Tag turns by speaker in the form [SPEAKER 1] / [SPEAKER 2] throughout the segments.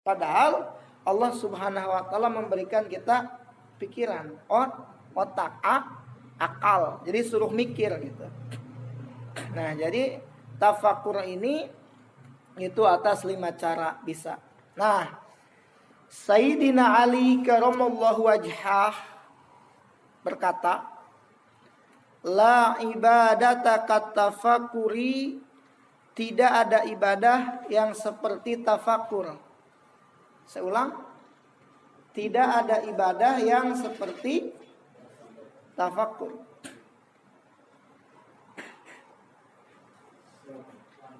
[SPEAKER 1] Padahal Allah Subhanahu wa taala memberikan kita pikiran, otak, akal. Jadi suruh mikir gitu. Nah, jadi tafakur ini itu atas 5 cara bisa. Nah, Sayyidina Ali karamallahu wajhah berkata, la ibadata katafakuri, tidak ada ibadah yang seperti tafakur. Saya ulang, tidak ada ibadah yang seperti tafakur.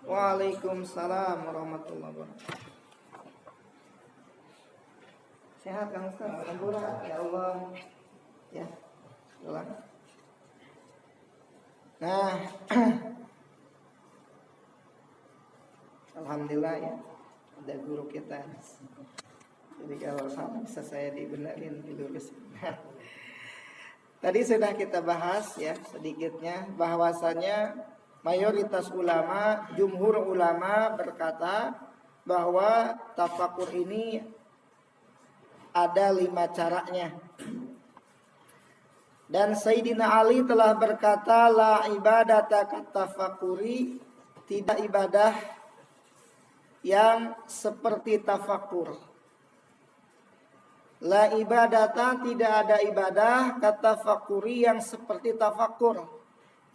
[SPEAKER 1] Waalaikumsalam warahmatullahi wabarakatuh. Sehat Kang Ustaz? Alhamdulillah ya Allah. Ya, ulang. Nah, alhamdulillah ya, ada guru kita. Jadi kalau sama bisa saya dibenerin dilurus. Tadi sudah kita bahas ya sedikitnya bahwasanya mayoritas ulama, jumhur ulama berkata bahwa tafakur ini ada 5 caranya. Dan Sayyidina Ali telah berkata, la ibadata katafakuri, tidak ibadah yang seperti tafakur. La ibadata, tidak ada ibadah katafakuri yang seperti tafakur,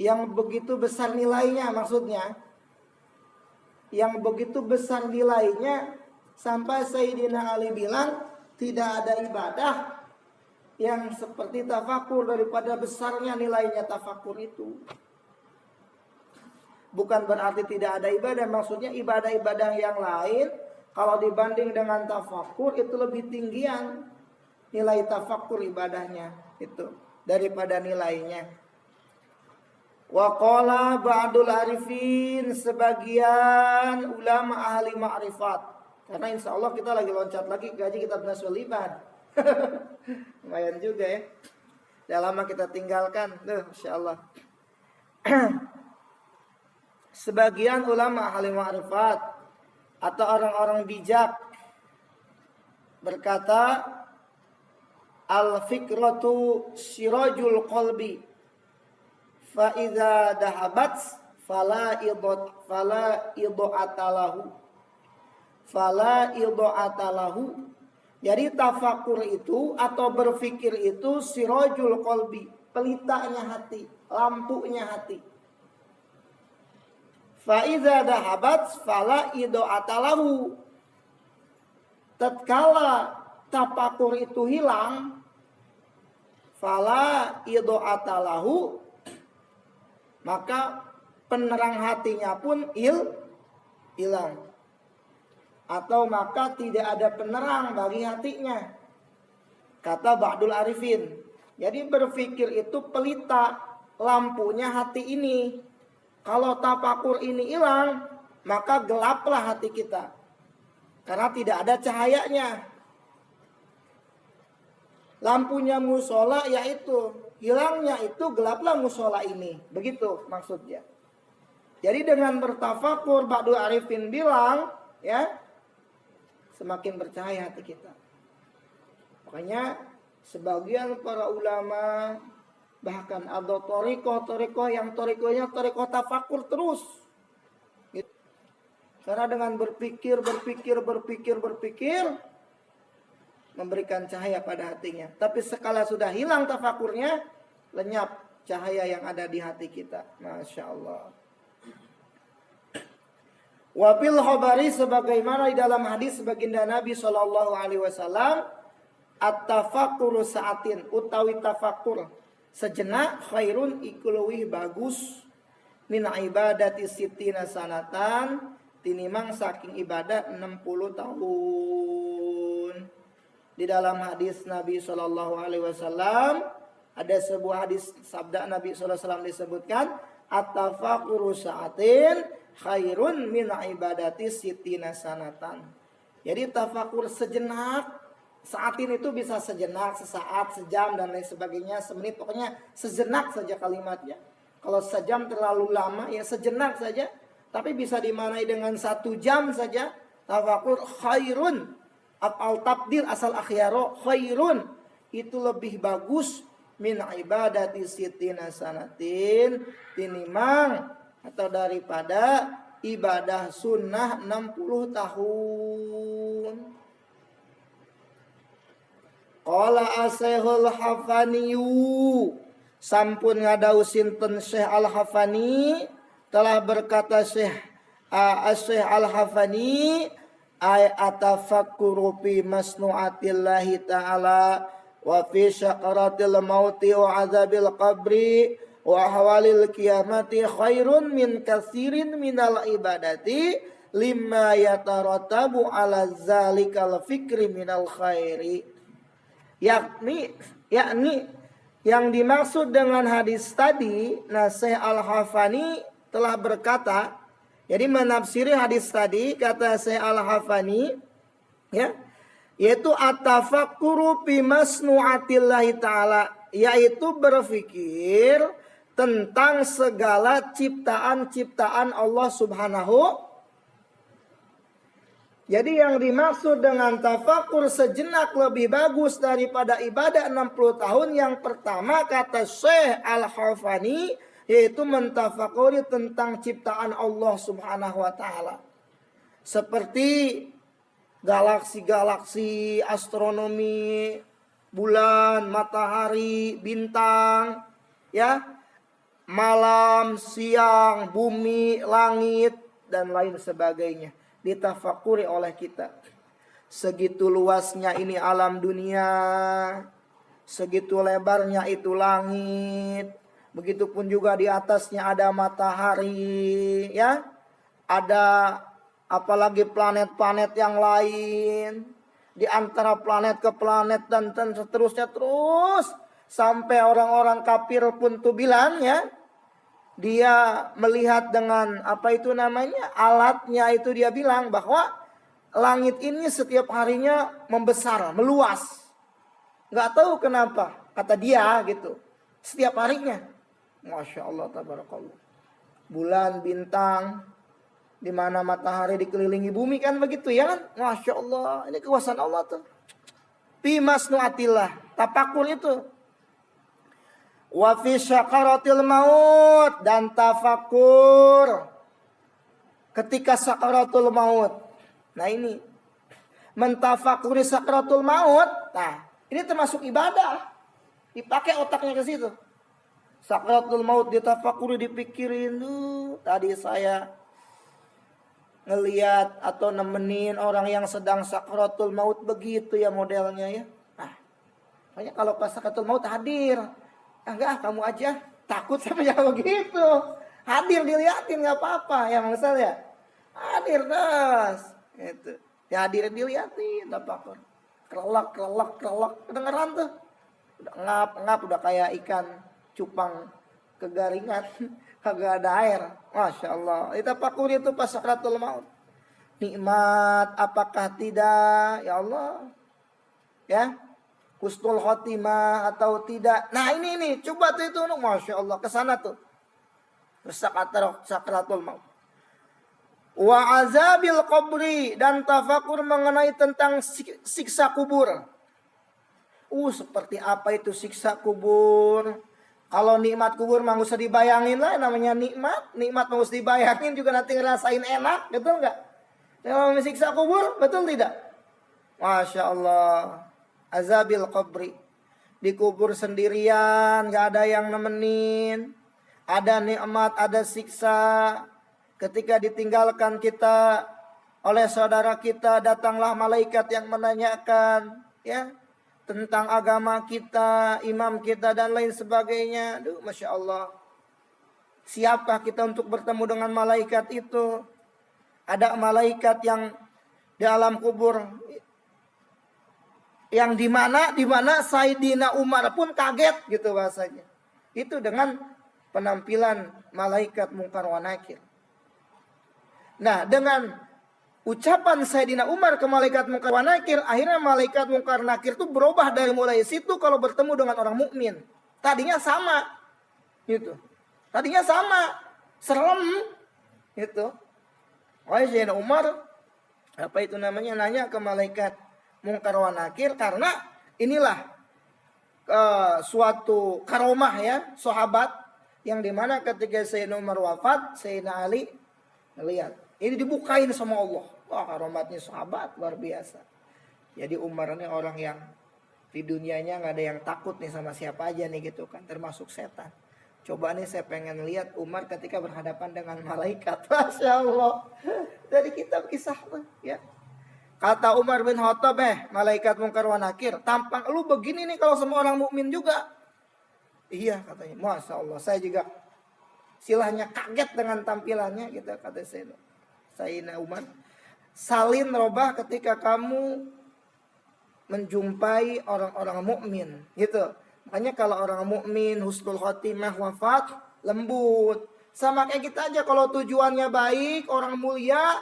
[SPEAKER 1] yang begitu besar nilainya, maksudnya yang begitu besar nilainya sampai Sayyidina Ali bilang tidak ada ibadah yang seperti tafakur, daripada besarnya nilainya tafakur itu. Bukan berarti tidak ada ibadah, maksudnya ibadah-ibadah yang lain kalau dibanding dengan tafakur itu lebih tinggian nilai tafakur ibadahnya itu daripada nilainya. Wa qala ba'dul arifin, sebagian ulama ahli ma'rifat, karena insya Allah kita lagi loncat lagi gaji kitab Nasrul Ibad. Lumayan juga ya. Udah lama kita tinggalkan tuh, insyaallah. Sebagian ulama ahli ma'rifat atau orang-orang bijak berkata, al-fikratu sirajul qalbi, fa idza dahabat fala idha'atalahu. Jadi tafakur itu atau berfikir itu sirajul qalbi, pelitanya hati, lampunya hati. Fa idza dahabat fala idha'atalahu. Tatkala tafakur itu hilang, fala idha'atalahu, maka penerang hatinya pun hilang. Atau maka tidak ada penerang bagi hatinya. Kata ba'dul arifin. Jadi berfikir itu pelita lampunya hati ini. Kalau tafakur ini hilang, maka gelaplah hati kita. Karena tidak ada cahayanya. Lampunya musola yaitu hilangnya itu gelaplah musola ini. Begitu maksudnya. Jadi dengan bertafakur, ba'dul arifin bilang, ya, semakin bercahaya hati kita. Makanya sebagian para ulama, bahkan ada torikoh yang torikohnya torikoh tafakur terus. Karena dengan berpikir memberikan cahaya pada hatinya. Tapi sekala sudah hilang tafakurnya, lenyap cahaya yang ada di hati kita. Masya Allah. Wafil khabari, sebagaimana di dalam hadis baginda Nabi SAW, at-tafakuru sa'atin, utawi tafakur sejenak, khairun ikuluwi bagus, min ibadati sitina sanatan, tinimang saking ibadah 60 tahun. Di dalam hadis Nabi SAW ada sebuah hadis sabda Nabi SAW disebutkan, at-tafakuru sa'atin khairun min ibadati sitina sanatan. Jadi tafakur sejenak, saatin itu bisa sejenak, sesaat, sejam dan lain sebagainya, semenit, pokoknya sejenak saja kalimatnya. Kalau sejam terlalu lama ya sejenak saja, tapi bisa dimaknai dengan 1 jam saja. Tafakur khairun Af'al tabdil asal akhyaro khairun itu lebih bagus min ibadati sitina sanatin tinimang atau daripada ibadah sunnah 60 tahun. Qala asehul hafaniyu sampun ngadausinten Syekh Al-Hafani telah berkata Syekh Al-Hafani ay atafakkuru fi masnu'atillahi ta'ala wa fi syaqaratil mauti wa azabil qabri wa ahwalil qiyamati khairun min katsirin minal ibadati limma yatarattabu ala zalikal fikri minal khairi. Yakni yang dimaksud dengan hadis tadi, Syekh Al-Hafani telah berkata, jadi menafsiri hadis tadi kata Syekh Al-Hafani ya, yaitu atafakkuru fi masnu'atillahi ta'ala, yaitu berpikir tentang segala ciptaan-ciptaan Allah Subhanahu. Jadi yang dimaksud dengan tafakur sejenak lebih bagus daripada ibadah 60 tahun. Yang pertama kata Syekh Al-Hafani yaitu mentafakuri tentang ciptaan Allah Subhanahu wa taala. Seperti galaksi-galaksi, astronomi, bulan, matahari, bintang, ya, malam, siang, bumi, langit dan lain sebagainya. Ditafakuri oleh kita. Segitu luasnya ini alam dunia, segitu lebarnya itu langit, begitupun juga di atasnya ada matahari, ya, ada apalagi planet-planet yang lain, di antara planet ke planet dan seterusnya terus sampai orang-orang kafir pun tuh bilang ya. Dia melihat dengan alatnya itu dia bilang bahwa langit ini setiap harinya membesar, meluas. Gak tahu kenapa, kata dia gitu. Setiap harinya. Masya Allah, tabarakallah. Bulan, bintang, di mana matahari dikelilingi bumi kan begitu ya kan. Masya Allah, ini kekuasaan Allah tuh. Fi masnu'atillah, tapakur itu. Wa fi syakaratil maut, dan tafakur ketika sakaratul maut. Nah ini mentafakuri sakaratul maut. Nah ini termasuk ibadah. Dipakai otaknya ke situ. Sakaratul maut ditafakuri, dipikirin. Tadi saya ngeliat atau nemenin orang yang sedang sakaratul maut begitu ya modelnya ya. Nah makanya kalau pas sakaratul maut hadir. Enggak, kamu aja. Takut sama yang begitu. Hadir dilihatin gak apa-apa. Ya maksud ya. Hadir terus. Gitu. Ya hadir dilihatin. Kelelak. Kedengeran tuh. Udah ngap. Udah kayak ikan cupang kegaringan. Kagak ada air. Masya Allah. Tafakur itu pas sakratul maut. Nikmat apakah tidak? Ya Allah. Ya. Husnul khotimah atau tidak. Nah ini coba tuh itu, Masya Allah, kesana tuh. Sakratul maut. Wa azabil qabri, dan tafakur mengenai tentang siksa kubur. Seperti apa itu siksa kubur? Kalau nikmat kubur mah usah dibayangin lah, namanya nikmat. Nikmat mah usah dibayangin juga nanti ngerasain enak, betul nggak? Kalau siksa kubur, betul tidak? Masya Allah. Azabil qabri, dikubur sendirian, gak ada yang nemenin, ada nikmat, ada siksa. Ketika ditinggalkan kita oleh saudara kita, datanglah malaikat yang menanyakan ya tentang agama kita, imam kita dan lain sebagainya. Masya Allah. Siapa kita untuk bertemu dengan malaikat itu? Ada malaikat yang di alam kubur, yang di mana Sayyidina Umar pun kaget gitu bahasanya. Itu dengan penampilan malaikat Munkar wa Nakir. Nah, dengan ucapan Sayyidina Umar ke malaikat Munkar wa Nakir, akhirnya malaikat Munkar Nakir itu berubah dari mulai situ kalau bertemu dengan orang mukmin. Tadinya sama. Gitu. Tadinya sama. Serem gitu. Sayyidina Umar nanya ke malaikat, mungkar wa nakir, karena inilah suatu karomah ya sahabat, yang dimana ketika Sayyidina Umar wafat, Sayyidina Ali melihat ini dibukain sama Allah. Wah, karomatnya sahabat luar biasa. Jadi Umar ini orang yang di dunianya nggak ada yang takut nih sama siapa aja nih gitu kan, termasuk setan. Coba nih saya pengen lihat Umar ketika berhadapan dengan malaikat. Masya Allah. Dari kitab kisah ya. Kata Umar bin Khattab, malaikat mungkar wa nakir, tampang lu begini nih kalau semua orang mukmin juga. Iya katanya. Masya Allah, saya juga silahnya kaget dengan tampilannya gitu, kata Sayyidina Umar. Salin robah ketika kamu menjumpai orang-orang mukmin gitu. Makanya kalau orang mukmin husnul khotimah wafat lembut. Sama kayak kita aja, kalau tujuannya baik, orang mulia,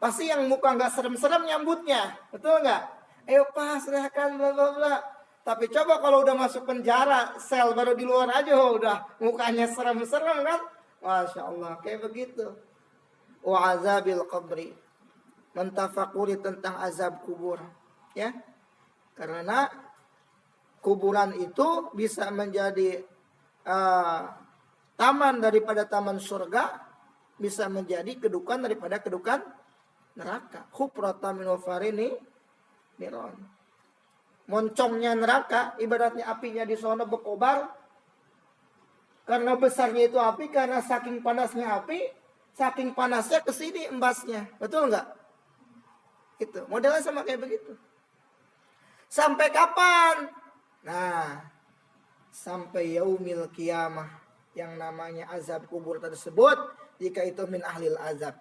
[SPEAKER 1] pasti yang muka nggak serem-serem nyambutnya, betul nggak? Ayo Pak, serahkan bla bla bla. Tapi coba kalau udah masuk penjara, sel baru di luar aja udah mukanya serem-serem kan? Masya Allah, kayak begitu. Wa azabil qabri, mentafakuri tentang azab kubur, ya. Karena kuburan itu bisa menjadi taman daripada taman surga, bisa menjadi kedukan daripada kedukan neraka. Khufrata min wafarini niron. Moncongnya neraka, ibaratnya apinya di sana berkobar. Karena besarnya itu api, karena saking panasnya api, saking panasnya ke sini embasnya. Betul nggak? Itu modelnya sama kayak begitu. Sampai kapan? Nah, sampai yaumil kiamah, yang namanya azab kubur tersebut, jika itu min ahlil azab.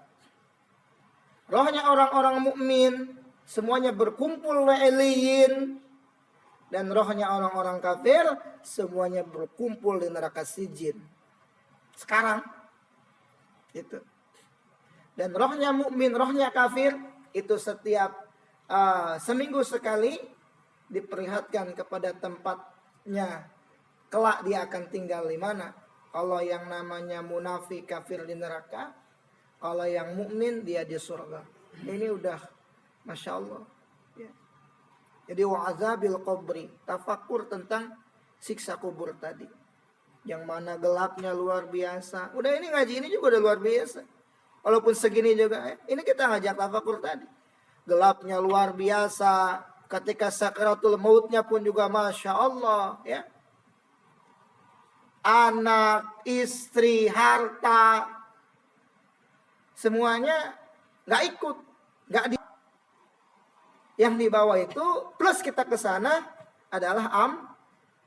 [SPEAKER 1] Rohnya orang-orang mukmin semuanya berkumpul le'eliyin, dan rohnya orang-orang kafir semuanya berkumpul di neraka sijin. Sekarang itu. Dan rohnya mukmin, rohnya kafir itu setiap seminggu sekali diperlihatkan kepada tempatnya. Kelak dia akan tinggal di mana? Kalau yang namanya munafik kafir di neraka, kalau yang mukmin dia di surga. Ini udah Masya Allah ya. Jadi wa'azabil qabri, tafakur tentang siksa kubur tadi, yang mana gelapnya luar biasa. Udah ini ngaji ini juga udah luar biasa. Walaupun segini juga ini kita ngajak tafakur tadi. Gelapnya luar biasa. Ketika sakaratul mautnya pun juga Masya Allah ya. Anak, istri, harta, semuanya gak ikut, gak di. Yang dibawa itu plus kita ke sana adalah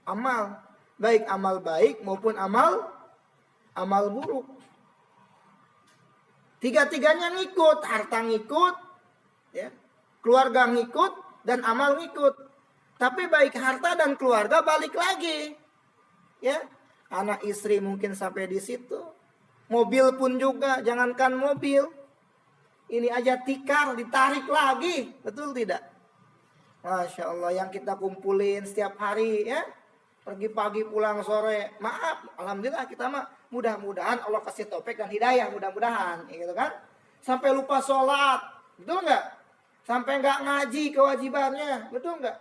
[SPEAKER 1] amal, baik amal baik maupun amal buruk. Tiga-tiganya ngikut, harta ngikut, ya, keluarga ngikut, dan amal ngikut. Tapi baik harta dan keluarga balik lagi, ya. Anak istri mungkin sampai di situ. Mobil pun juga, jangankan mobil. Ini aja tikar ditarik lagi, betul tidak? Masya Allah, yang kita kumpulin setiap hari ya. Pergi pagi pulang sore. Maaf, alhamdulillah kita mah mudah-mudahan Allah kasih taufik dan hidayah, mudah-mudahan gitu kan. Sampai lupa sholat, betul nggak? Sampai nggak ngaji kewajibannya, betul nggak?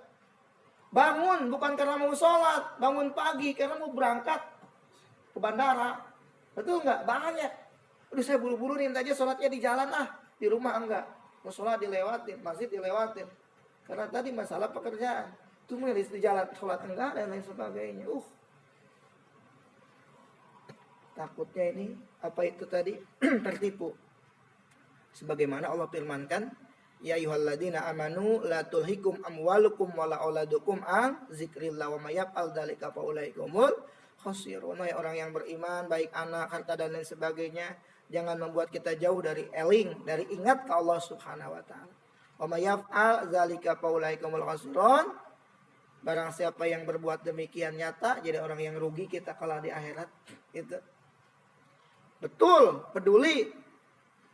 [SPEAKER 1] Bangun bukan karena mau sholat, bangun pagi karena mau berangkat ke bandara, betul nggak? Banyak. Aduh saya buru-buru nih, aja sholatnya di jalan di rumah enggak. Mau sholat dilewatin, masjid dilewatin. Karena tadi masalah pekerjaan. Itu miris di jalan sholat enggak dan lain sebagainya. Takutnya ini apa itu tadi tertipu. Sebagaimana Allah firmankan, ya ayyuhalladzina amanu la tulhikum amwalukum wala auladukum an zikrillah wa may yaf'al dzalika fa ulaikumul khasirun. Ya orang yang beriman, baik anak, harta dan lain sebagainya, jangan membuat kita jauh dari eling, dari ingat ke Allah Subhanahu wa taala. Wa may yaf'al dzalika fa ulaikumul khasirun. Barang siapa yang berbuat demikian nyata jadi orang yang rugi kita kala di akhirat. Itu. Betul, peduli.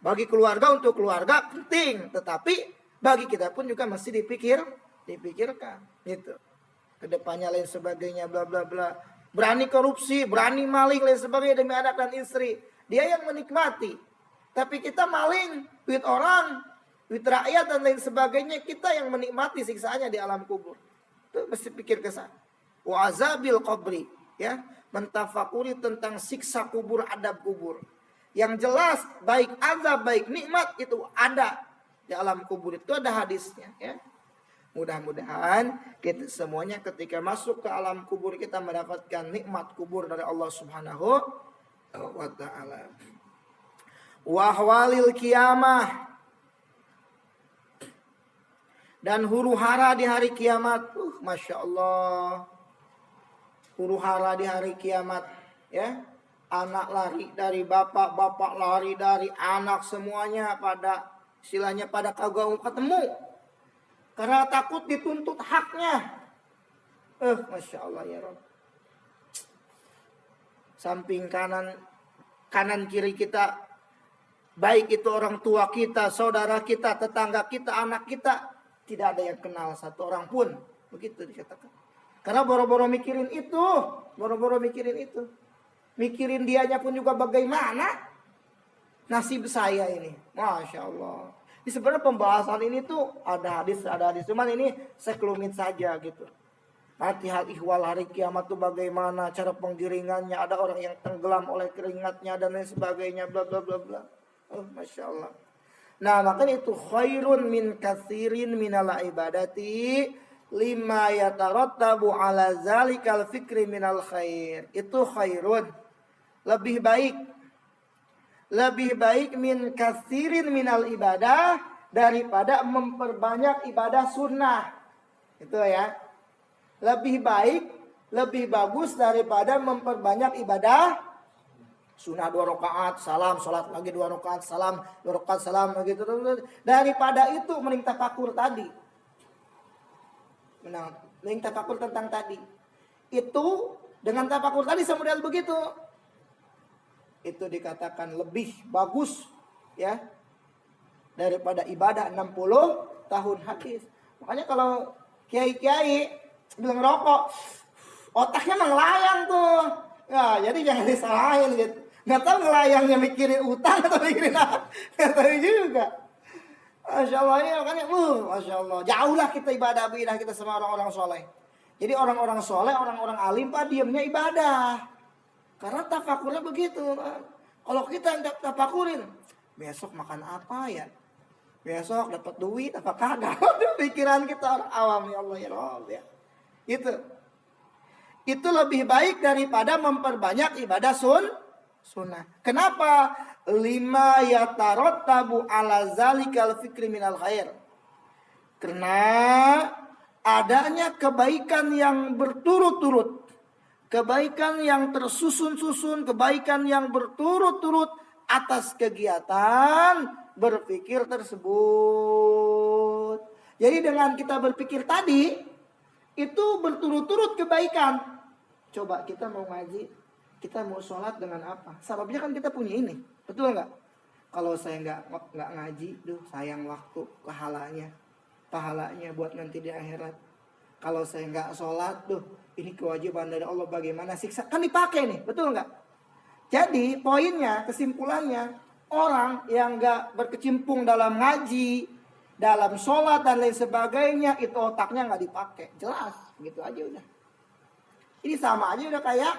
[SPEAKER 1] Bagi keluarga, untuk keluarga penting, tetapi bagi kita pun juga mesti dipikirkan gitu. Kedepannya lain sebagainya bla bla bla. Berani korupsi, berani maling lain sebagainya demi anak dan istri. Dia yang menikmati. Tapi kita maling duit orang, duit rakyat dan lain sebagainya, kita yang menikmati siksaannya di alam kubur. Itu mesti pikir ke sana. Wa azabil qabri, ya, mentafakuri tentang siksa kubur, adab kubur. Yang jelas baik azab baik nikmat itu ada di alam kubur, itu ada hadisnya, ya. Mudah-mudahan kita semuanya ketika masuk ke alam kubur kita mendapatkan nikmat kubur dari Allah Subhanahu wa taala. Wa ahwalil qiyamah, dan huru hara di hari kiamat. Masya Allah, huru hara di hari kiamat, ya. Anak lari dari bapak, bapak lari dari anak, semuanya pada istilahnya pada kagak ketemu. Karena takut dituntut haknya. Masya Allah ya Rabb. Samping kanan kiri kita, baik itu orang tua kita, saudara kita, tetangga kita, anak kita, tidak ada yang kenal satu orang pun. Begitu dikatakan. Karena boro-boro mikirin itu. Mikirin dianya pun juga bagaimana nasib saya ini. Masya Allah. Ini sebenarnya pembahasan ini tuh ada hadis. Cuman ini sekelumit saja gitu. Nanti hal ihwal hari kiamat tuh bagaimana, cara penggiringannya, ada orang yang tenggelam oleh keringatnya dan lain sebagainya, bla bla bla bla. Masya Allah. Nah, makanya itu khairun min katsirin minal ibadati lima yatarattabu ala zalikal fikri minal khair. Itu khairun, lebih baik min katsirin minal ibadah, daripada memperbanyak ibadah sunnah. Itu ya. Lebih baik, lebih bagus daripada memperbanyak ibadah sunnah 2 rakaat, salam, salat lagi 2 rakaat, salam, 2 rakaat, salam lagi terus. Daripada itu mending tafakur tadi. Mending tafakur tentang tadi. Itu dengan tafakur tadi semodel begitu. Itu dikatakan lebih bagus, ya, daripada ibadah 60 tahun hadis. Makanya kalau kiai-kiai bilang rokok, otaknya melayang tuh. Ya, jadi jangan disalahin gitu. Nggak tahu ngelayangnya mikirin utang atau mikirin apa. Nggak tahu juga. Masya Allah, ini makanya Masya Allah, jauhlah kita ibadah kita sama orang-orang soleh. Jadi orang-orang soleh, orang-orang alim pak diamnya ibadah. Karena tafakurnya begitu. Kalau kita tafakurin, besok makan apa ya? Besok dapat duit apa kagak? Pikiran kita orang awam, ya Allah ya Rabb ya. Itu lebih baik daripada memperbanyak ibadah sunnah. Kenapa? Lima yatarattabu ala zalikal fikri minal khair. Karena adanya kebaikan yang berturut-turut, kebaikan yang tersusun-susun, kebaikan yang berturut-turut atas kegiatan berpikir tersebut. Jadi dengan kita berpikir tadi, itu berturut-turut kebaikan. Coba kita mau ngaji, kita mau sholat dengan apa? Sebabnya kan kita punya ini, betul nggak? Kalau saya nggak ngaji, sayang waktu, pahalanya buat nanti di akhirat. Kalau saya nggak sholat, ini kewajiban dari Allah, bagaimana siksa, kan dipakai nih, betul nggak? Jadi poinnya, kesimpulannya, orang yang nggak berkecimpung dalam ngaji, dalam sholat dan lain sebagainya, itu otaknya nggak dipakai, jelas, gitu aja udah. Ini sama aja udah kayak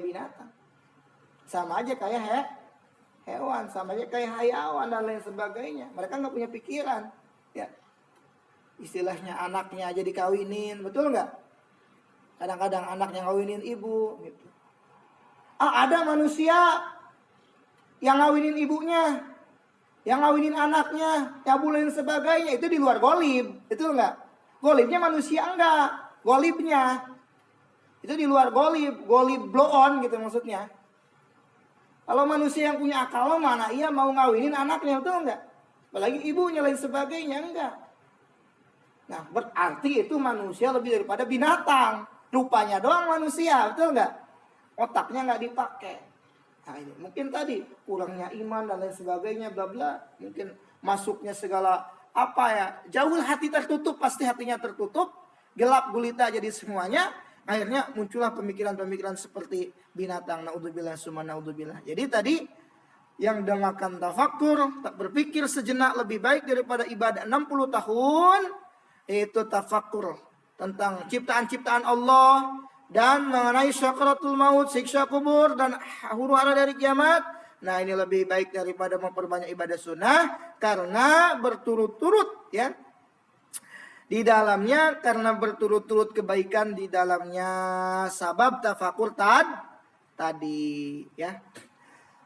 [SPEAKER 1] binatang, sama aja kayak hewan, sama aja kayak hayawan dan lain sebagainya. Mereka nggak punya pikiran, ya. Istilahnya anaknya aja dikawinin, betul nggak? Kadang-kadang anaknya ngawinin ibu, gitu. Ada manusia yang ngawinin ibunya, yang ngawinin anaknya, yang lain sebagainya, itu di luar golib, betul nggak? Golibnya manusia enggak, golibnya itu di luar golib blow on gitu maksudnya. Kalau manusia yang punya akal mana ia mau ngawinin anaknya, betul nggak? Apalagi ibunya lain sebagainya, enggak. Nah, berarti itu manusia lebih daripada binatang. Rupanya doang manusia, betul nggak? Otaknya nggak dipakai. Nah, ini mungkin tadi kurangnya iman dan lain sebagainya, bla bla. Mungkin masuknya segala apa ya? Jauh hati tertutup, pasti hatinya tertutup, gelap gulita jadi semuanya. Akhirnya muncullah pemikiran-pemikiran seperti binatang. Naudzubillah summa naudzubillah. Jadi tadi yang demakan tafakur, tak berpikir sejenak lebih baik daripada ibadah 60 tahun, yaitu tafakur tentang ciptaan-ciptaan Allah dan mengenai syakaratul maut, siksa kubur dan huru-hara dari kiamat. Nah, ini lebih baik daripada memperbanyak ibadah sunnah karena berturut-turut ya. Di dalamnya karena berturut-turut kebaikan di dalamnya sabab tafakur tadi ya.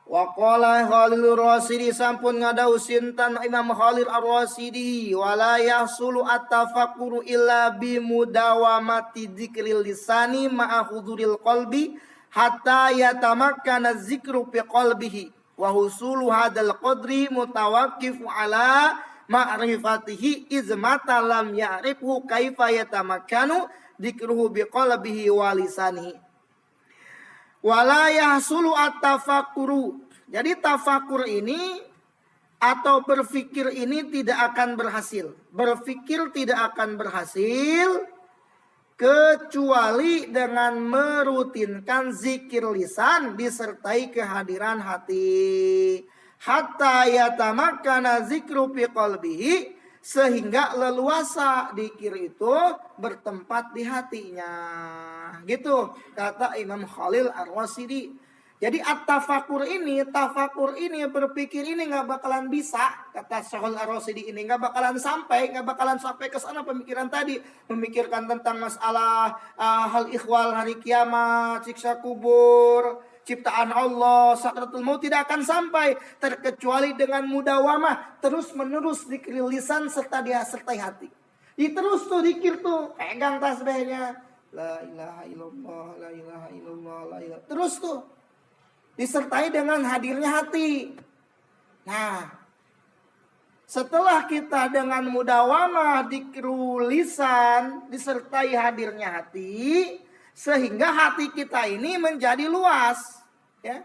[SPEAKER 1] Wa qala Khalil Ar-Rasidi sampun ngadausin tan Imam Khalil Ar-Rasidi wala yahsulu at-tafakkuru illa bi mudawamati dzikril lisani ma'a huduril qalbi hatta yatamakkana dzikru fi qalbihi wa husulu hadzal qadri mutawaqqifu ala ma'rifatihi izmata lam ya'rifhu kaifa yatamakkanu dzikruhu biqalbihi wa lisanihi wala yahsulu at-tafakkuru. Jadi tafakur ini atau berfikir ini tidak akan berhasil. Berfikir tidak akan berhasil kecuali dengan merutinkan zikir lisan disertai kehadiran hati. Hatta yatamakkana zikru fi qalbihi, sehingga leluasa zikir itu bertempat di hatinya. Gitu kata Imam Khalil Ar-Rasidi. Jadi tafakur ini berpikir ini nggak bakalan bisa, kata Khalil Ar-Rasidi ini nggak bakalan sampai ke sana pemikiran tadi, memikirkan tentang masalah hal ikhwal hari kiamat, siksa kubur, ciptaan Allah, sakaratul maut tidak akan sampai terkecuali dengan mudawamah, terus menerus zikir lisan serta dia sertai hati. Terus tuh zikir tuh, pegang tasbihnya, la ilaha illallah, la ilaha illallah, la ilaha. Terus tuh disertai dengan hadirnya hati. Nah, setelah kita dengan mudawamah zikir lisan disertai hadirnya hati, sehingga hati kita ini menjadi luas ya.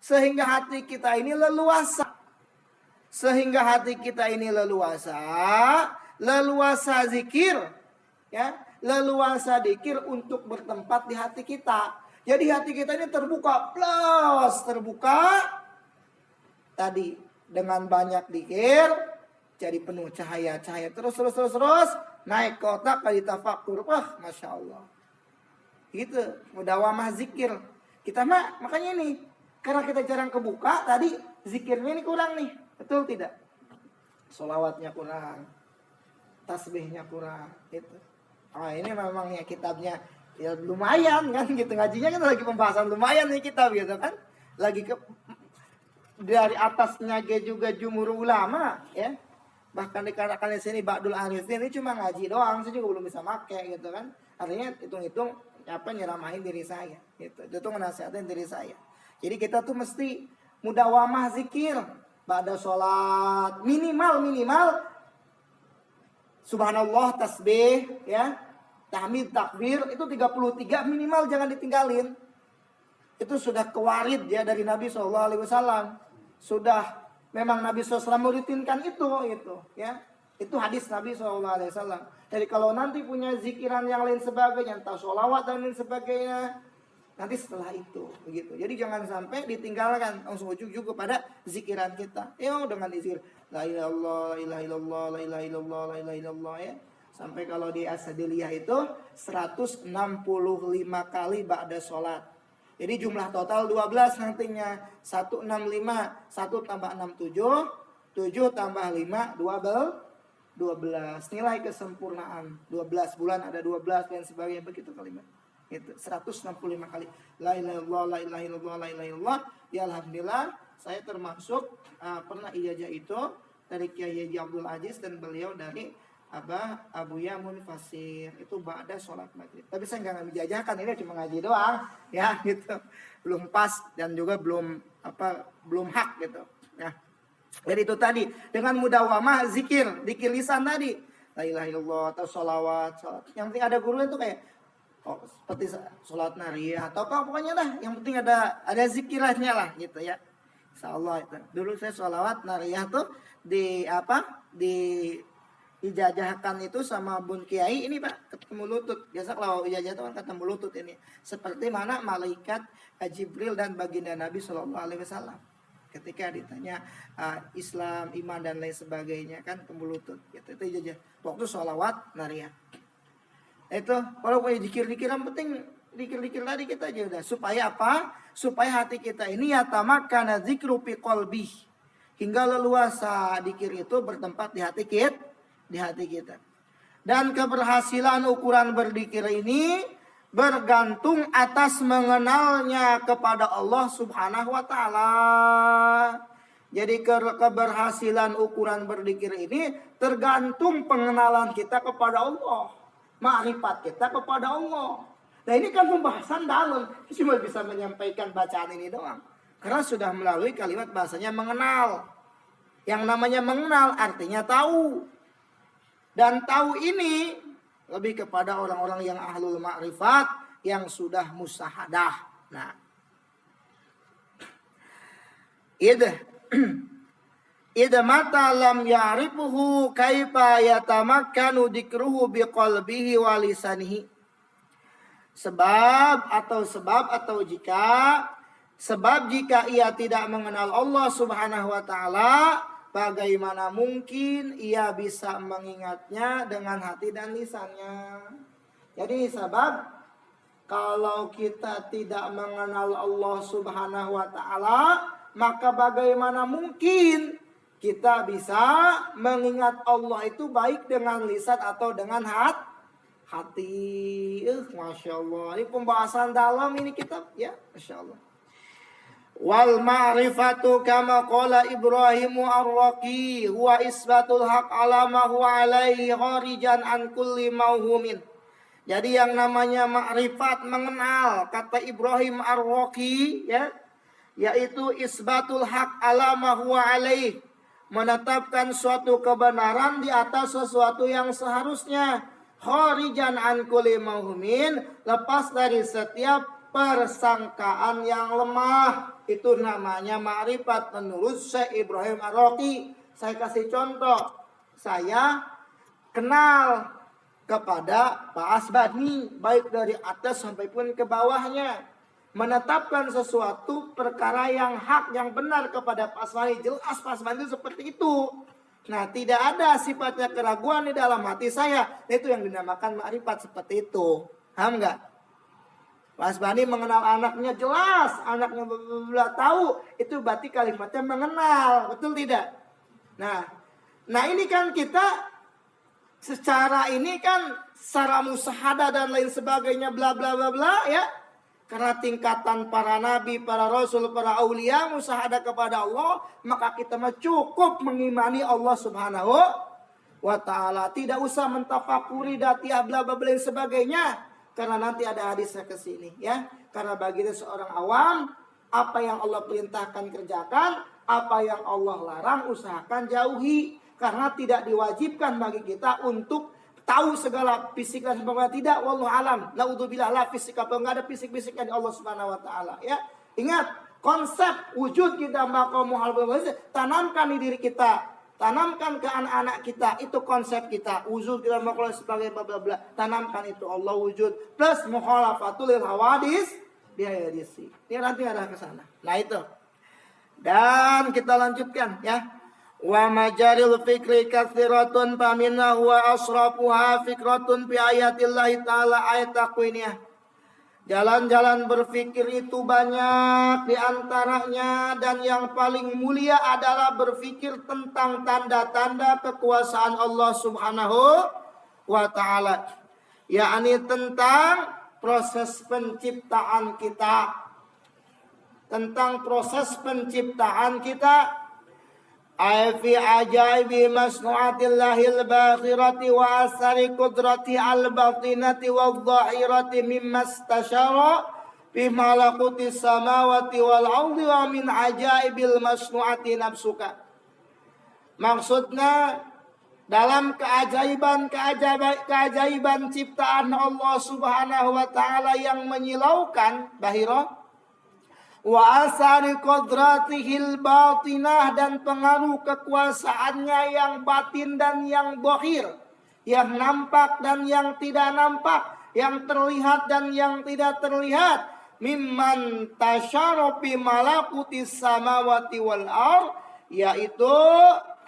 [SPEAKER 1] Sehingga hati kita ini leluasa. Leluasa zikir ya, leluasa zikir untuk bertempat di hati kita. Jadi hati kita ini terbuka tadi dengan banyak zikir jadi penuh cahaya terus naik ke otak kali tafakur. Wah, Masya Allah. Gitu, mudawamah zikir. Kita makanya nih, karena kita jarang kebuka, tadi zikirnya ini kurang nih. Betul tidak? Sholawatnya kurang, tasbihnya kurang, gitu. Ini memang ya kitabnya ya lumayan kan gitu, ngajinya kan lagi pembahasan lumayan nih kitab gitu kan. Lagi dari atasnya juga jumhur ulama ya. Bahkan dikatakan di sini Ba'dul Arifin ini cuma ngaji doang, saya juga belum bisa make gitu kan. Artinya hitung-hitung nyeramahin diri saya gitu. Itu menasihatin diri saya. Jadi kita tuh mesti mudawamah zikir pada sholat minimal subhanallah tasbih ya, tahmid takbir itu 33 minimal, jangan ditinggalin. Itu sudah kewarid ya dari Nabi SAW. Sudah memang Nabi SAW merutinkan itu ya. Itu hadis Nabi SAW. Jadi kalau nanti punya zikiran yang lain sebagainya, entah sholawat dan lain sebagainya, nanti setelah itu begitu. Jadi jangan sampai ditinggalkan, langsung ujung kepada zikiran kita. Dengan zikir la ilaha illallah, la ilaha illallah, la ilaha illallah ya. Sampai kalau di Asadiliyah itu 165 kali ba'da sholat. Jadi jumlah total 12 nantinya. 165, 1 tambah 6 7, 7 tambah 5 12. Nilai kesempurnaan 12 bulan ada 12 dan sebagainya, begitu kalimat. Itu 165 kali la ilaha illallah, la ilaha illallah, la ilaha illallah. Ya alhamdulillah saya termasuk pernah ijazah itu dari Kiai Haji Abdul Aziz dan beliau dari Abu Yamun Fasir itu ba'da sholat maghrib. Tapi saya nggak menjajahkan, ini cuma ngaji doang ya gitu. Belum pas dan juga belum hak gitu ya. Jadi itu tadi dengan mudawamah zikir lisan tadi la ilaha illallah atau sholawat. Yang penting ada gurunya tuh kayak seperti sholat nariyah atau apa pokoknya lah. Yang penting ada zikirnya lah gitu ya. Insyaallah itu. Dulu saya sholawat nariyah tuh di ijazahkan itu sama Bun Kiai ini Pak, ketemu lutut. Biasa kalau ijazah itu kan ketemu lutut ini. Seperti mana malaikat Jibril dan baginda Nabi SAW. Ketika ditanya Islam, iman dan lain sebagainya kan kembulutut gitu. Itu aja. Waktu sholawat naria. Itu kalau punya dikir-dikir yang penting dikir-dikir tadi kita aja udah. Supaya apa? Supaya hati kita ini yatamakkana dzikru fi qalbi. Hingga leluasa dikir itu bertempat di hati kita. Dan keberhasilan ukuran berzikir ini bergantung atas mengenalnya kepada Allah Subhanahu wa taala. Jadi keberhasilan ukuran berzikir ini tergantung pengenalan kita kepada Allah, makrifat kita kepada Allah. Nah, ini kan pembahasan dalam, cuma bisa menyampaikan bacaan ini doang. Karena sudah melalui kalimat bahasanya mengenal. Yang namanya mengenal artinya tahu. Dan tahu ini lebih kepada orang-orang yang ahlul ma'rifat, yang sudah musahadah. Nah, idza mata lam ya'rifuhu kaifa yatamakkanu dzikruhu biqalbihi wa lisanihi. Sebab jika ia tidak mengenal Allah Subhanahu wa taala, bagaimana mungkin ia bisa mengingatnya dengan hati dan lisannya. Jadi sebab kalau kita tidak mengenal Allah Subhanahu wa taala, maka bagaimana mungkin kita bisa mengingat Allah itu baik dengan lisan atau dengan hati. Masya Allah. Ini pembahasan dalam ini kitab ya. Masya Allah. Wal ma'rifatu kama qala Ibrahimu ar-Raqi huwa isbatul haq ala ma huwa alaihi kharijan an kulli mauhumin. Jadi yang namanya ma'rifat, mengenal, kata Ibrahim ar-Raqi ya, yaitu isbatul haq ala ma huwa alaihi, menetapkan suatu kebenaran di atas sesuatu yang seharusnya, kharijan an kulli mauhumin, lepas dari setiap persangkaan yang lemah. Itu namanya ma'rifat menurut Syekh Ibrahim ar-Raqi. Saya kasih contoh. Saya kenal kepada Pak Asbani, baik dari atas sampai pun ke bawahnya. Menetapkan sesuatu perkara yang hak, yang benar kepada Pak Asbani. Jelas Pak Asbani itu seperti itu. Nah, tidak ada sifatnya keraguan di dalam hati saya. Itu yang dinamakan ma'rifat seperti itu. Paham nggak? Pak Asbani mengenal anaknya jelas, anaknya tahu, itu berarti kalimatnya mengenal, betul tidak? Nah ini kan kita secara ini kan secara musahadah dan lain sebagainya bla bla bla bla ya. Karena tingkatan para nabi, para rasul, para aulia musahadah kepada Allah, maka kita mah cukup mengimani Allah Subhanahu wa taala. Tidak usah mentafakuri datiah bla bla bla dan sebagainya. Karena nanti ada hadisnya ke sini ya. Karena bagi seorang awam, apa yang Allah perintahkan kerjakan, apa yang Allah larang usahakan jauhi. Karena tidak diwajibkan bagi kita untuk tahu segala fisik dan sebagainya. Tidak, wallahu alam. Naudzubillah, la fisik apa enggak ada fisik-fisiknya di Allah Subhanahu wa taala ya. Ingat, konsep wujud kita maqam muhal tanamkan di diri kita. Tanamkan ke anak-anak kita, itu konsep kita. Wujud kita makhluk sebagai bla bla bla. Tanamkan itu Allah wujud plus mukhalafatul hawadis biayadisi. Ini nanti ada ke sana. Nah itu. Dan kita lanjutkan ya. Wa majaril fikri katsiratun faminna huwa asrafuha fikratun bi ayatillahi taala ayat takwiniyah. Jalan-jalan berfikir itu banyak, diantaranya dan yang paling mulia adalah berfikir tentang tanda-tanda kekuasaan Allah Subhanahu wa ta'ala. Yakni tentang proses penciptaan kita. Tentang proses penciptaan kita. Fi ajaibi masnu'atillahil bakhirati wa asari kudrati al-batinati wa dhahirati mimma istashara fi malakuti samawati wal ardi wa min ajaibil masnu'ati nafsuka. Maksudnya dalam keajaiban ciptaan Allah Subhanahu wa ta'ala yang menyilaukan bahirah, wa asari qudratihil batinah, dan pengaruh kekuasaannya yang batin dan yang zahir, yang nampak dan yang tidak nampak, yang terlihat dan yang tidak terlihat, mimman tasyarofi malakutis samawati wal ard, yaitu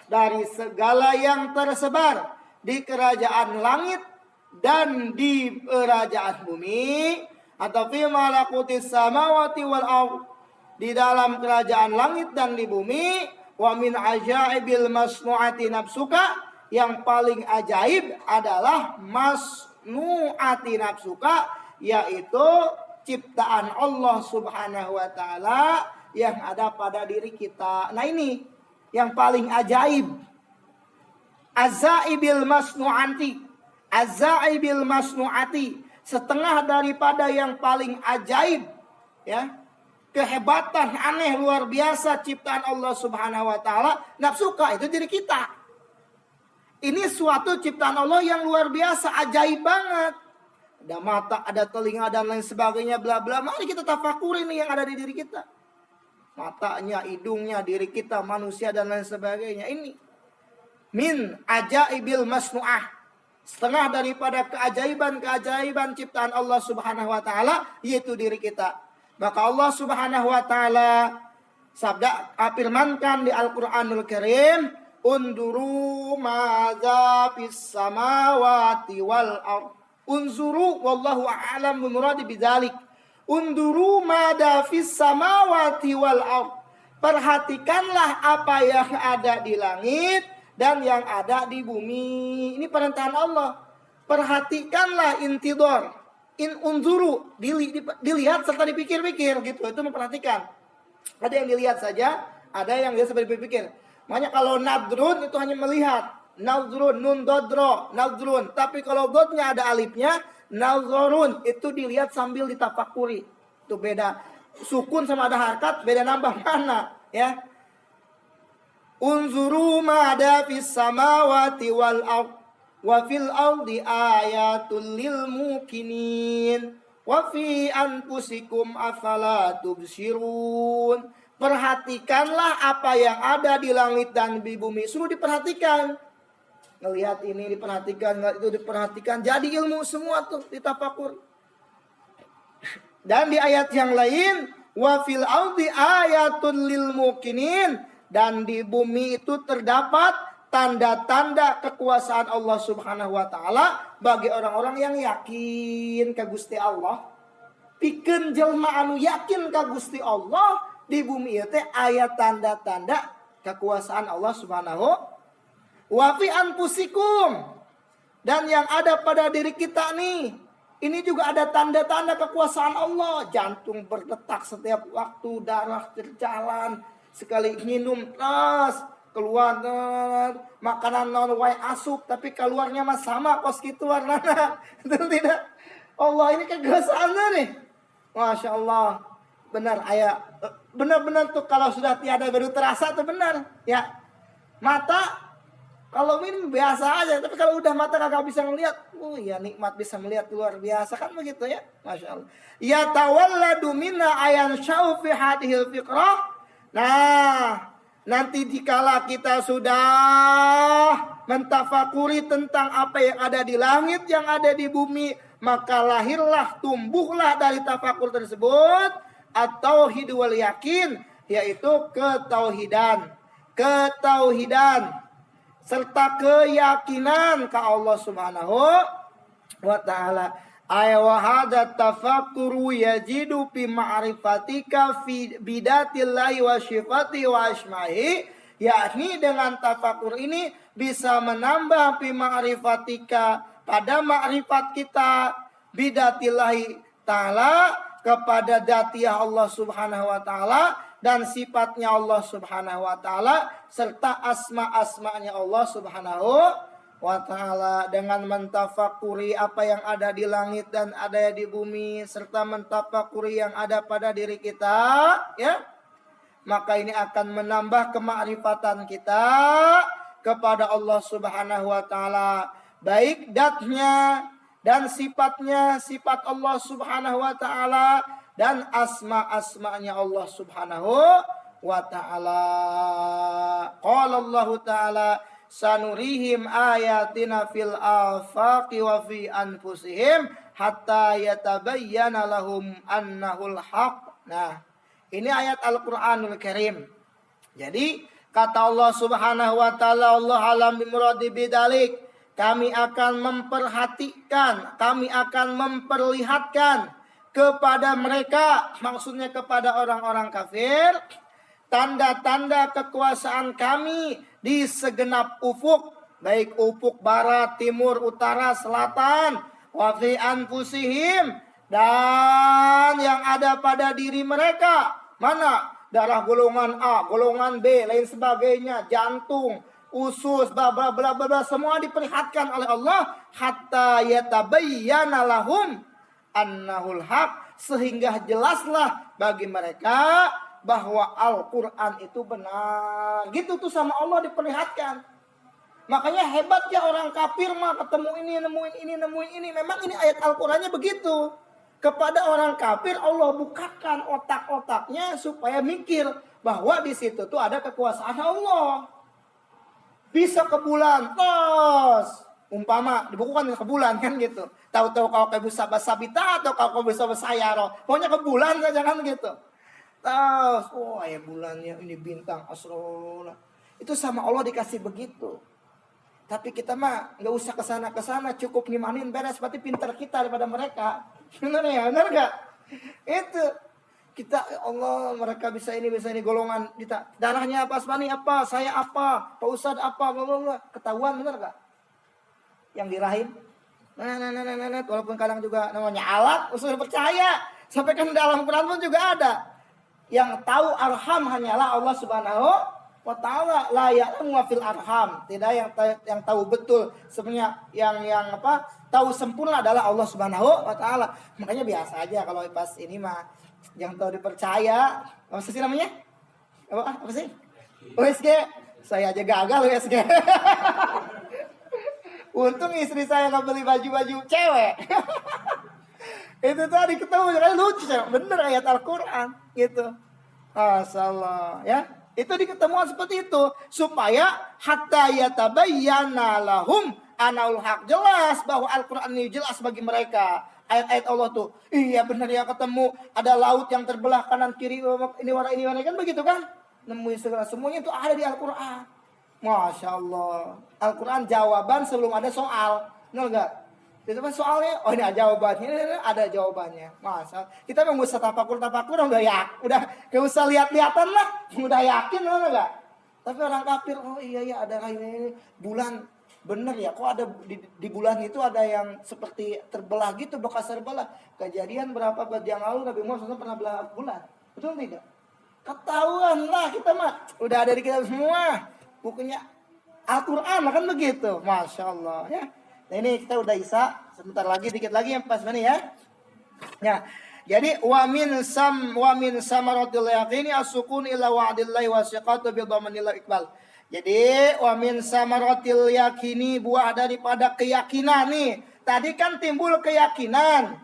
[SPEAKER 1] dari segala yang tersebar di kerajaan langit dan di kerajaan bumi, atau fi malakutis samawati wal ard, di dalam kerajaan langit dan di bumi. Wa min ajaibil masnu'ati nafsuka, yang paling ajaib adalah masnu'ati nafsuka, yaitu ciptaan Allah Subhanahu wa taala yang ada pada diri kita. Nah, ini yang paling ajaib. Azaibil masnu'ati, azaibil masnu'ati, setengah daripada yang paling ajaib, ya. Kehebatan aneh luar biasa ciptaan Allah Subhanahu wa taala, nafsuka, itu diri kita. Ini suatu ciptaan Allah yang luar biasa, ajaib banget. Ada mata, ada telinga dan lain sebagainya, bla bla. Mari kita tafakuri ini yang ada di diri kita. Matanya, hidungnya, diri kita, manusia dan lain sebagainya. Ini min ajaibil masnu'ah, setengah daripada keajaiban-keajaiban ciptaan Allah Subhanahu wa taala, yaitu diri kita. Maka Allah Subhanahu wa taala sabda firmankan di Al-Qur'anul Karim, "Unduru madza fis samawati wal ard." Unzuru wallahu a'lam bimuradi bidzalik. Unduru madza fis samawati wal ard. Perhatikanlah apa yang ada di langit dan yang ada di bumi. Ini perintahan Allah. Perhatikanlah, intidor. In unzuru, dilihat serta dipikir-pikir gitu. Itu memperhatikan. Ada yang dilihat saja, ada yang dia sampai dipikir. Makanya kalau nadrun itu hanya melihat. Nadrun, nun dodro, nadrun. Tapi kalau dotnya ada alifnya, nadrun, itu dilihat sambil ditafakuri. Itu beda. Sukun sama ada harkat, beda nambah mana, ya. Unzuru ma ada fis samawati wal ard. Wa fil ardi ayatul lil mukinin wa fi anfusikum afala tubsirun. Perhatikanlah apa yang ada di langit dan di bumi. Suruh diperhatikan. Ngelihat ini diperhatikan, ngelihat itu diperhatikan. Jadi ilmu semua tuh ditafakur. Dan di ayat yang lain, wa fil ardi ayatul lil mukinin, dan di bumi itu terdapat tanda-tanda kekuasaan Allah Subhanahu wa taala bagi orang-orang yang yakin ka Gusti Allah. Pikeun jelema anu yakin ka Gusti Allah, di bumi ieu teh aya tanda-tanda kekuasaan Allah Subhanahu wa fi anfusikum, dan yang ada pada diri kita nih, ini juga ada tanda-tanda kekuasaan Allah. Jantung berdetak setiap waktu, darah berjalan, sekali minum tas keluar makanan non wae asup, tapi keluarnya mah sama kos gitu warnana. Itu tidak. Allah ini kegesaannya nih. Masya Allah. Benar ayat. Benar-benar tuh kalau sudah tiada baru terasa tuh benar. Ya. Mata kalau minum biasa aja, tapi kalau udah mata kagak bisa ngelihat, ya nikmat bisa melihat luar biasa kan begitu ya. Masya Allah. Ya tawalladu minna ayan sya'u fi hadhil fiqrah. Nah, nanti dikala kita sudah mentafakuri tentang apa yang ada di langit, yang ada di bumi, maka lahirlah, tumbuhlah dari tafakur tersebut at-tauhid wal yakin, yaitu ketauhidan serta keyakinan ke Allah Subhanahu wa taala. Ay wa hadza tafakkuru yajidu fi ma'rifatika fi bidatillahi wa sifati wa asma'i, yakni dengan tafakur ini bisa menambah fi ma'rifatika, pada ma'rifat kita, bidatillahi ta'ala, kepada dzatiyah Allah Subhanahu wa taala dan sifatnya Allah Subhanahu wa taala serta asma-asmanya Allah Subhanahu wa ta'ala. Dengan mentafakuri apa yang ada di langit dan ada di bumi, serta mentafakuri yang ada pada diri kita, ya, maka ini akan menambah kemakrifatan kita kepada Allah Subhanahu wa ta'ala, baik datnya dan sifatnya, sifat Allah Subhanahu wa ta'ala, dan asma-asmanya Allah Subhanahu wa ta'ala. Qala Allah ta'ala, sanurihim ayatina fil afaqi wa fi anfusihim hatta yatabayyana lahum annahul haq. Nah, ini ayat Al-Qur'anul Karim. Jadi kata Allah Subhanahu wa taala, Allah alam bimuradi bidzalik, kami akan memperhatikan, kami akan memperlihatkan kepada mereka, maksudnya kepada orang-orang kafir, tanda-tanda kekuasaan kami di segenap ufuk, baik ufuk barat, timur, utara, selatan, wa fi anfusihim, dan yang ada pada diri mereka. Mana? Darah golongan A, golongan B, lain sebagainya, jantung, usus, bla bla bla bla, semua diperlihatkan oleh Allah hatta yatabayyana lahum annahul haq, sehingga jelaslah bagi mereka bahwa Al-Quran itu benar. Gitu tuh sama Allah diperlihatkan. Makanya hebatnya orang kafir mah ketemu ini, nemuin ini, nemuin ini. Memang ini ayat Al-Qurannya begitu. Kepada orang kafir Allah bukakan otak-otaknya supaya mikir bahwa di situ tuh ada kekuasaan Allah. Bisa ke bulan, tos. Umpama dibukukan ke bulan kan gitu. Tahu-tahu kalau ke bisa sabita atau kalau bisa sayaro. Pokoknya ke bulan saja kan gitu. Terus, oh ya bulannya ini bintang asrona. Itu sama Allah dikasih begitu. Tapi kita mah nggak usah kesana, cukup ngimanin beres. Berarti pintar kita daripada mereka. Benar ya, benar nggak? Itu kita ya Allah, mereka bisa ini golongan kita. Darahnya apa, Asmani apa, saya apa, Pak Ustadz apa, bla ketahuan, benar nggak? Yang di rahim. Nah, walaupun kadang juga namanya alat, usul percaya. Sampai kan dalam Quran pun juga ada. Yang tahu arham hanyalah Allah Subhanahu wa taala, la ya'lamu ma fil arham. Tidak yang tahu betul sebenarnya yang tahu sempurna adalah Allah Subhanahu wa taala. Makanya biasa aja kalau pas ini mah yang tahu dipercaya. Apa sih namanya? Apa sih? USG. Saya aja gagal USG. Untung istri saya nggak beli baju-baju cewek. Itu tadi ketemu kan lucu, bener ayat Al-Quran gitu. Masyaallah ya. Itu di ketemuan seperti itu supaya hatta yatabayyana lahum anal haq, jelas bahwa Al-Quran ini jelas bagi mereka. Ayat-ayat Allah tuh, iya benar ya, ketemu ada laut yang terbelah kanan kiri, ini warna kan begitu kan? Nemuin segala semuanya itu ada di Al-Quran. Masya Allah. Al-Quran jawaban sebelum ada soal. Benar nggak? Itu kan soalnya, oh ini ada jawabannya, ini ada jawabannya. Masa kita nggak usah tafakur udah nggak usah lihat-lihatan lah, udah yakin benar nggak? Tapi orang kafir, oh iya ada ini bulan, bener ya, kok ada di bulan itu ada yang seperti terbelah gitu, bekas terbelah. Kejadian berapa abad yang lalu Nabi Muhammad pernah belah bulan, betul tidak? Ketahuan lah kita mah, udah ada di kita semua. Bukunya Al-Quran kan begitu. Masya Allah ya. Nah ini kita udah isa. Sebentar lagi, dikit lagi yang pas mana ya. Ya. Jadi wa min samaratil yaqini as-sukun ila wa'dillahi wa siqatu bi dhamanil iqbal. Jadi wa min samaratil yaqini, buah daripada keyakinan nih. Tadi kan timbul keyakinan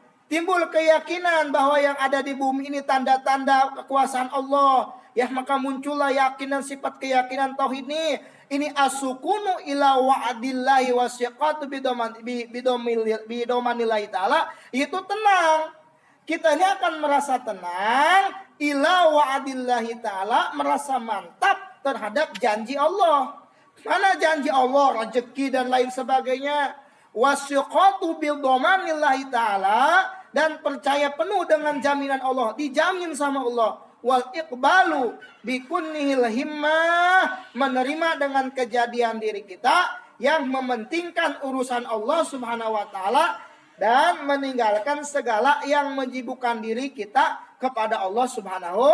[SPEAKER 1] bahwa yang ada di bumi ini tanda-tanda kekuasaan Allah. Ya, maka muncullah yakinan, sifat keyakinan tauhid ini. Ini asukunu ila wa'dillahi wasiqatu bidomanillahi ta'ala. Itu tenang. Kita ini akan merasa tenang. Ila wa'dillahi ta'ala. Merasa mantap terhadap janji Allah. Mana janji Allah? Rezeki dan lain sebagainya. Wasiqatu bidomanillahi ta'ala. Dan percaya penuh dengan jaminan Allah. Dijamin sama Allah. Wal iqbalu bikunnihil himmah, menerima dengan kejadian diri kita yang mementingkan urusan Allah Subhanahu wa taala dan meninggalkan segala yang menyibukkan diri kita kepada Allah Subhanahu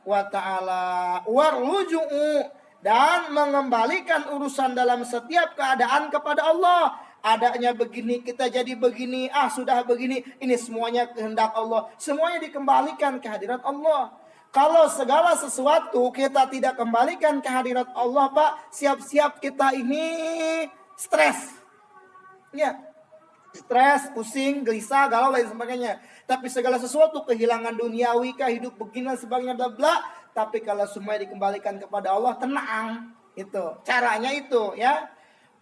[SPEAKER 1] wa taala. Warruju'u, dan mengembalikan urusan dalam setiap keadaan kepada Allah. Adanya begini kita jadi begini, sudah begini, ini semuanya kehendak Allah. Semuanya dikembalikan ke hadirat Allah. Kalau segala sesuatu kita tidak kembalikan ke hadirat Allah, Pak, siap-siap kita ini stres. Ya. Stres, pusing, gelisah, galau, lain sebagainya. Tapi segala sesuatu, kehilangan duniawi, hidup begini dan sebagainya, bla bla. Tapi kalau semuanya dikembalikan kepada Allah, tenang. Itu caranya itu ya.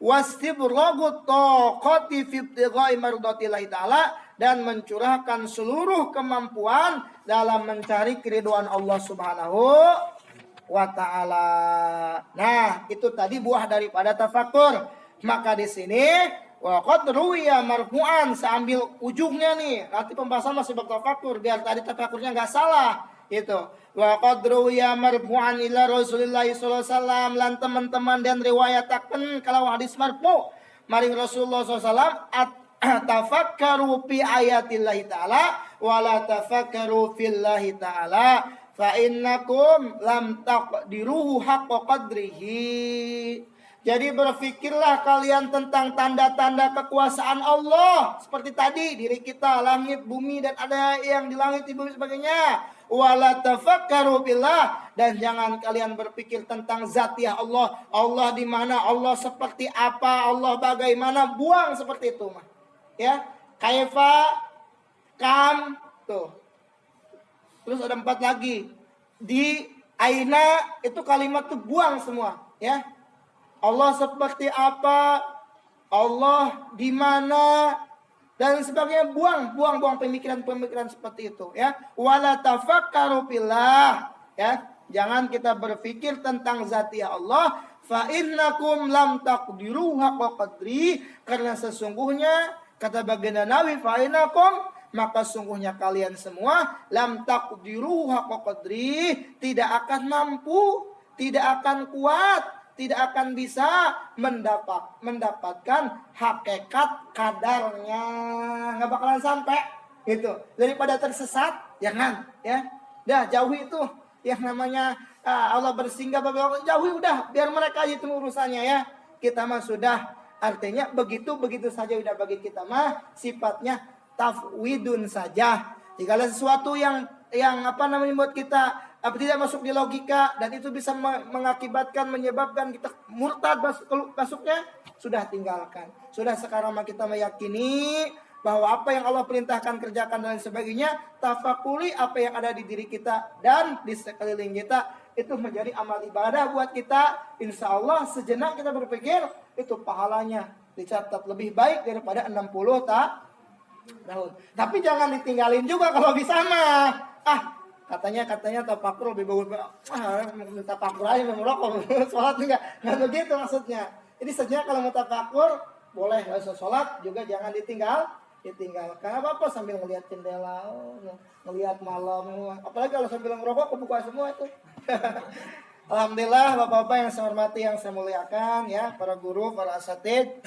[SPEAKER 1] wastibghagu taqati fi ibtigha'i mardatillahi ta'ala, dan mencurahkan seluruh kemampuan dalam mencari keridhaan Allah Subhanahu wa ta'ala. Nah, itu tadi buah daripada tafakur. Maka di sini wa qad ruwiya marfu'an, sambil ujungnya nih. Nanti pembahasan masih bab tafakur biar tadi tafakurnya enggak salah. Itu. Wa qad ruwiya marfu'an ila Rasulillah sallallahu alaihi wasallam, lan teman-teman dan riwayataken kalau hadis marfu maring Rasulullah sallallahu alaihi wasallam, tafakkaru fi ayatillahi ta'ala wa la tafakkaru fillahi ta'ala fa innakum lam taqdiruhu haqqa qadrihi. Jadi berfikirlah kalian tentang tanda-tanda kekuasaan Allah. Seperti tadi, diri kita, langit, bumi, dan ada yang di langit, di bumi, sebagainya. Wala tafakkaru billah, dan jangan kalian berpikir tentang zatiah Allah. Allah di mana, Allah seperti apa, Allah bagaimana. Buang seperti itu mah. Ya, kaifa, kam, tuh. Terus ada 4 lagi. Di aina, itu kalimat tuh buang semua, ya. Allah seperti apa, Allah di mana, dan sebagainya, buang pemikiran-pemikiran seperti itu, ya. Wala tafakkaru fillah, ya. Jangan kita berpikir tentang zatiah Allah, fa innakum lam taqdiru haqqa qadri, karena sesungguhnya kata baginda Nabi, fa innakum, maka sungguhnya kalian semua lam taqdiru haqqa qadri, tidak akan mampu, tidak akan kuat, tidak akan bisa mendapatkan hakikat kadarnya, nggak bakalan sampai itu. Daripada tersesat, jangan, ya. Dah jauhi itu yang namanya Allah bersinggah bagi Allah, jauhi udah, biar mereka aja itu urusannya, ya. Kita mah sudah, artinya begitu saja udah bagi kita mah sifatnya tafwidun saja. Jika ada sesuatu yang buat kita tidak masuk di logika, dan itu bisa mengakibatkan, menyebabkan kita murtad masuknya, sudah tinggalkan. Sudah sekarang kita meyakini bahwa apa yang Allah perintahkan kerjakan dan sebagainya, tafakuri apa yang ada di diri kita dan di sekeliling kita, itu menjadi amal ibadah buat kita. Insya Allah sejenak kita berpikir, itu pahalanya dicatat lebih baik daripada 60 tahun. Tapi jangan ditinggalin juga kalau bisa mah. Katanya tafakur lebih bagus. Minta tafakur aja merokok. Sholat enggak begitu maksudnya. Jadi sejenak kalau mau tafakur boleh, nggak usah sholat juga jangan ditinggalkan. Apa sambil ngelihat jendela, ngelihat malam. Apalagi kalau sambil ngerokok kebuka semua itu. Alhamdulillah bapak-bapak yang saya hormati, yang saya muliakan, ya, para guru, para asatid.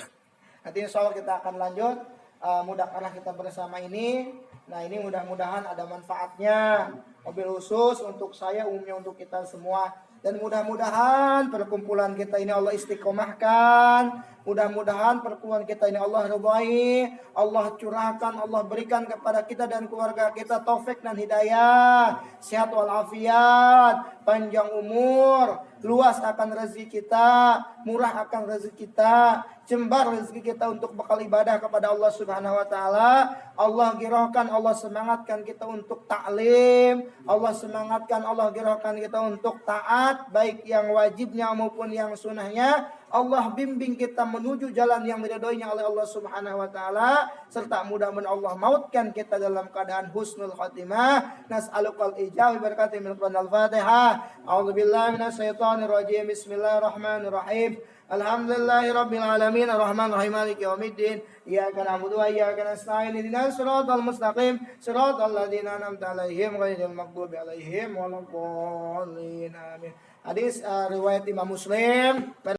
[SPEAKER 1] Nanti insya Allah kita akan lanjut. Mudahkanlah kita bersama ini. Nah, ini mudah-mudahan ada manfaatnya, mobil khusus untuk saya, umumnya untuk kita semua. Dan mudah-mudahan perkumpulan kita ini Allah istiqomahkan. Mudah-mudahan perkumpulan kita ini Allah ridhai, Allah curahkan, Allah berikan kepada kita dan keluarga kita taufik dan hidayah, sehat walafiat, panjang umur, luas akan rezeki kita, murah akan rezeki kita, jembar rezeki kita untuk bekal ibadah kepada Allah Subhanahu wa taala. Allah girahkan, Allah semangatkan kita untuk taklim, Allah semangatkan, Allah girahkan kita untuk taat, baik yang wajibnya maupun yang sunnahnya. Allah bimbing kita menuju jalan yang diridhoinya oleh Allah Subhanahu wa taala, serta mudah-mudahan Allah mautkan kita dalam keadaan husnul khatimah. Nas'alukal ijabah berkati min al-Fatihah. A'udzubillahi minasyaitonir rajim. Bismillahirrahmanirrahim. Alhamdulillahi rabbil alamin, arrahmanirrahim, maliki yaumiddin. Iyyaka na'budu wa iyyaka nasta'in. Ihdinas siratal mustaqim, siratal ladzina an'amta 'alaihim ghairil maghdubi 'alaihim waladdallin. Amin. Hadis riwayat Imam Muslim.